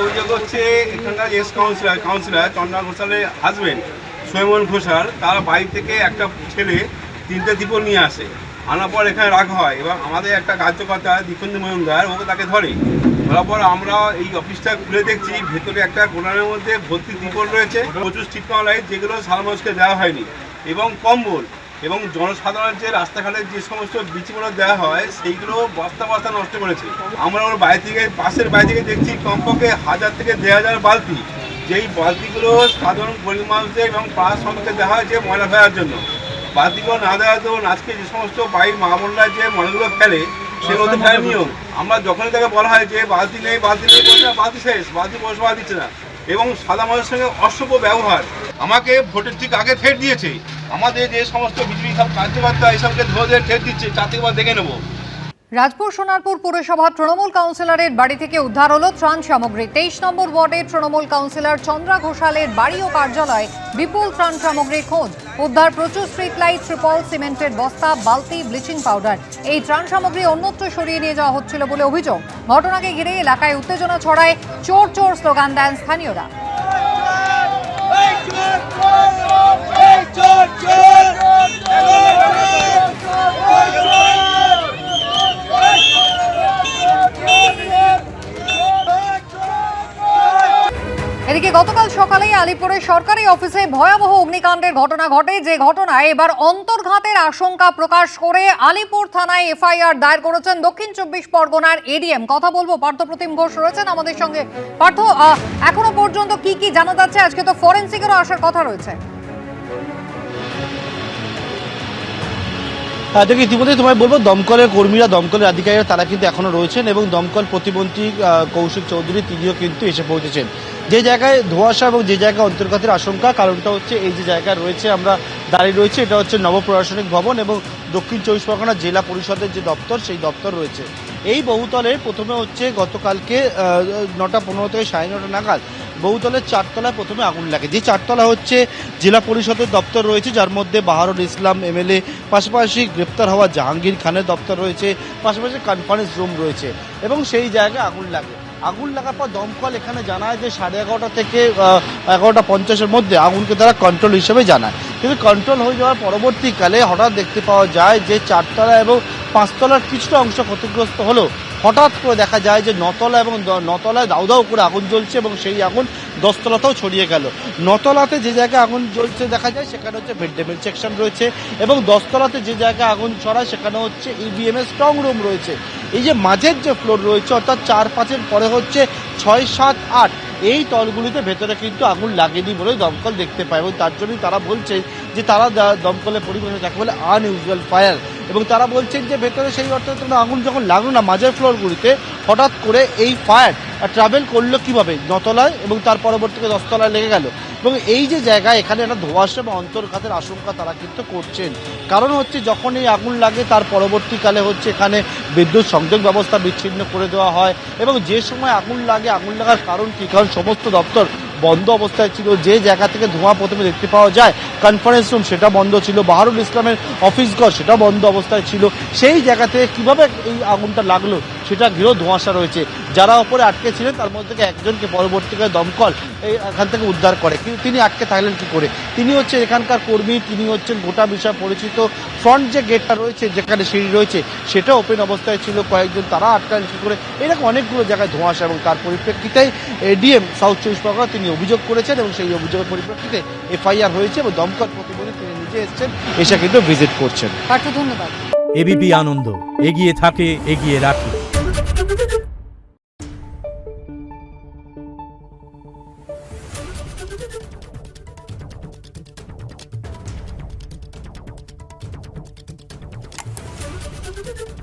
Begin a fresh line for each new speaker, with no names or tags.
অভিযোগ হচ্ছে এখানকার এক্স কাউন্সিলর চন্দ্রা ঘোষালের হাজবেন্ড সৈমন ঘোষাল, তার বাড়ি থেকে একটা ছেলে 3টে দীপল নিয়ে আসে, আনার পর এখানে রাখা হয় এবং আমাদের একটা কার্যকর্তা দীপেন্দ্র মজুমদার ওকে তাকে ধরে। ধরার পর আমরা এই অফিসটা খুলে দেখছি ভেতরে একটা গোডাউনের মধ্যে ভর্তি দীপল রয়েছে, প্রচুর স্ট্রিট লাইট যেগুলো সারা মানুষকে দেওয়া হয়নি, এবং কম্বল এবং জনসাধারণের যে রাস্তাঘাটের যে সমস্ত বিচিগুলো দেওয়া হয় সেইগুলো বস্তা বস্তা নষ্ট করেছে। আমরা ওর বাড়ি থেকে পাশের বাড়ি থেকে দেখছি কমপক্ষে 1000 থেকে 1500 বালতি, যেই বালতিগুলো সাধারণ গরিব মানুষদের এবং পাড়ার সমাজকে দেওয়া হয়েছে ময়লা ফেলার জন্য। বালতিগুলো না দেওয়া তো আজকে যে সমস্ত বাড়ির মা বোনরা যে ময়লাগুলো ফেলে সেগুলো তো ফেলার নিয়ম। আমরা যখনই তাকে বলা হয় যে বালতি নেই বলছে না, বালতি শেষ, বালতি পৌঁছাওয়া দিচ্ছে না, এবং সাদা মানুষের সঙ্গে অসভ্য ব্যবহার। আমাকে ভোটের ঠিক আগে থ্রেট দিয়েছে, আমাদের যে সমস্ত বিজেপি সব কার্যকর্তা এসবকে ধরে থ্রেট দিচ্ছে, 4 থেকে দেখে নেবো।
রাজপুর সোনারপুর পুরসভা তৃণমূল কাউন্সিলরের বাড়ি থেকে উদ্ধার হলো ত্রাণ সামগ্রী। 23 নম্বর ওয়ার্ডের তৃণমূল কাউন্সিলর চন্দ্রা ঘোষালের বাড়ি ও কার্যালয়ে বিপুল ত্রাণ সামগ্রীর খোঁজ। উদ্ধার প্রচুর স্ট্রিট লাইট, ট্রিপল, সিমেন্টের বস্তা, বালতি, ব্লিচিং পাউডার। এই ত্রাণ সামগ্রী অন্যত্র সরিয়ে নিয়ে যাওয়া হচ্ছিল বলে অভিযোগ। ঘটনাকে ঘিরে এলাকায় উত্তেজনা ছড়ায়, চোর চোর স্লোগান দেন স্থানীয়রা। এদিকে গতকাল সকালেই আলিপুরের সরকারি অফিসে ভয়াবহ অগ্নিকাণ্ডের ঘটনা ঘটে, যে ঘটনায় এবার অন্তর্ঘাতের আশঙ্কা প্রকাশ করে আলিপুর থানায় এফআইআর দায়ের করেছেন দক্ষিণ 24 পরগনার এডিএম। কথা বলবো, পার্থপ্রতিম ঘোষ রয়েছেন আমাদের সঙ্গে। পার্থ, এখনো পর্যন্ত কি কি জানা যাচ্ছে? আজকে তো ফরেন্সিকেরও আসার কথা রয়েছে।
দেখি ইতিমধ্যে তোমায় বলবো, দমকলের কর্মীরা, দমকলের আধিকারিকরা তারা কিন্তু এখনো রয়েছেন এবং দমকল প্রতিমন্ত্রী কৌশিক চৌধুরী তিনিও কিন্তু এসে পৌঁছেছেন। যে জায়গায় ধোঁয়াশা এবং যে জায়গায় অন্তর্ঘাতের আশঙ্কা, কারণটা হচ্ছে এই যে জায়গায় রয়েছে আমরা দাঁড়িয়ে রয়েছে, এটা হচ্ছে নবপ্রশাসনিক ভবন এবং দক্ষিণ 24 পরগনা জেলা পরিষদের যে দপ্তর, সেই দপ্তর রয়েছে এই বহুতলের। প্রথমে হচ্ছে গতকালকে 9:15 থেকে 9:30 নাগাদ বহুতলের 4তলায় প্রথমে আগুন লাগে। যে 4তলা হচ্ছে জেলা পরিষদের দপ্তর রয়েছে, যার মধ্যে বাহারুল ইসলাম এমএলএ, পাশাপাশি গ্রেপ্তার হওয়া জাহাঙ্গীর খানের দপ্তর রয়েছে, পাশাপাশি কনফারেন্স রুম রয়েছে এবং সেই জায়গায় আগুন লাগে। আগুন লাগার পর দমকল এখানে জানায় যে 11:30 থেকে 11:50-এর মধ্যে আগুনকে তারা কন্ট্রোল হিসেবে জানায়, কিন্তু কন্ট্রোল হয়ে যাওয়ার পরবর্তীকালে হঠাৎ দেখতে পাওয়া যায় যে 4তলা এবং 5তলার কিছুটা অংশ ক্ষতিগ্রস্ত হলেও হঠাৎ করে দেখা যায় যে 9তলা এবং 9তলায় দাউ দাউ করে আগুন জ্বলছে এবং সেই আগুন 10তলাতেও ছড়িয়ে গেল। 9তলাতে যে জায়গায় আগুন জ্বলছে দেখা যায় সেখানে হচ্ছে মিড ডে মিল সেকশন রয়েছে এবং 10তলাতে যে জায়গায় আগুন ছড়ায় সেখানে হচ্ছে ইভিএম এর স্ট্রং রুম রয়েছে। এই যে মাঝের যে ফ্লোর রয়েছে, অর্থাৎ 4-5-এর পরে হচ্ছে 6-7-8, এই তলগুলিতে ভেতরে কিন্তু আগুন লাগেনি বলে দমকল দেখতে পায় এবং তার জন্যই তারা বলছে যে তারা দমকলের পরিবেশে যাকে বলে আনইউজুয়াল ফায়ার, এবং তারা বলছেন যে ভেতরে সেই অর্থে আগুন যখন লাগলো না মাঝের ফ্লোরগুলিতে, হঠাৎ করে এই ফায়ার ট্রাভেল করলো কিভাবে 9তলায় এবং তার পরবর্তীতে 10তলায় লেগে গেল। এবং এই যে জায়গায় এখানে একটা ধোঁয়াশা এবং অন্তর্ঘাতের আশঙ্কা তারা কিন্তু করছেন, কারণ হচ্ছে যখন এই আগুন লাগে তার পরবর্তীকালে হচ্ছে এখানে বিদ্যুৎ সংযোগ ব্যবস্থা বিচ্ছিন্ন করে দেওয়া হয় এবং যে সময় আগুন লাগে, আগুন লাগার কারণ কি, কারণ সমস্ত দপ্তর বন্ধ অবস্থায় ছিল। যে জায়গা থেকে ধোঁয়া প্রথমে দেখতে পাওয়া যায় কনফারেন্স রুম সেটা বন্ধ ছিল, বাহারুল ইসলামের অফিস ঘর সেটা বন্ধ অবস্থায় ছিল। সেই জায়গা থেকে কীভাবে এই আগুনটা লাগলো সেটা ঘিরেও ধোঁয়াশা রয়েছে। যারা ওপরে আটকে ছিলেন তার মধ্যে থেকে একজনকে পরবর্তীকালে দমকল এখান থেকে উদ্ধার করে, কিন্তু তিনি আটকে থাকলেন কি করে? তিনি হচ্ছে এখানকার কর্মী, তিনি হচ্ছেন গোটা বিষয় পরিচিত। ফ্রন্ট যে গেটটা রয়েছে যেখানে সিঁড়ি রয়েছে সেটা ওপেন অবস্থায় ছিল, কয়েকজন তারা আটকালেন কি করে? এরকম অনেকগুলো জায়গায় ধোঁয়াশা এবং তার পরিপ্রেক্ষিতেই এডিএম সাউথ 24 পরগনা তিনি অভিযোগ করেছেন এবং সেই অভিযোগের পরিপ্রেক্ষিতে এফআইআর হয়েছে এবং দমকল প্রতিনিধি তিনি নিজে এসেছেন, এসে কিন্তু ভিজিট করছেন।
ধন্যবাদ।
এবিপি আনন্দ, এগিয়ে থাকে, এগিয়ে রাখে।
Thank you.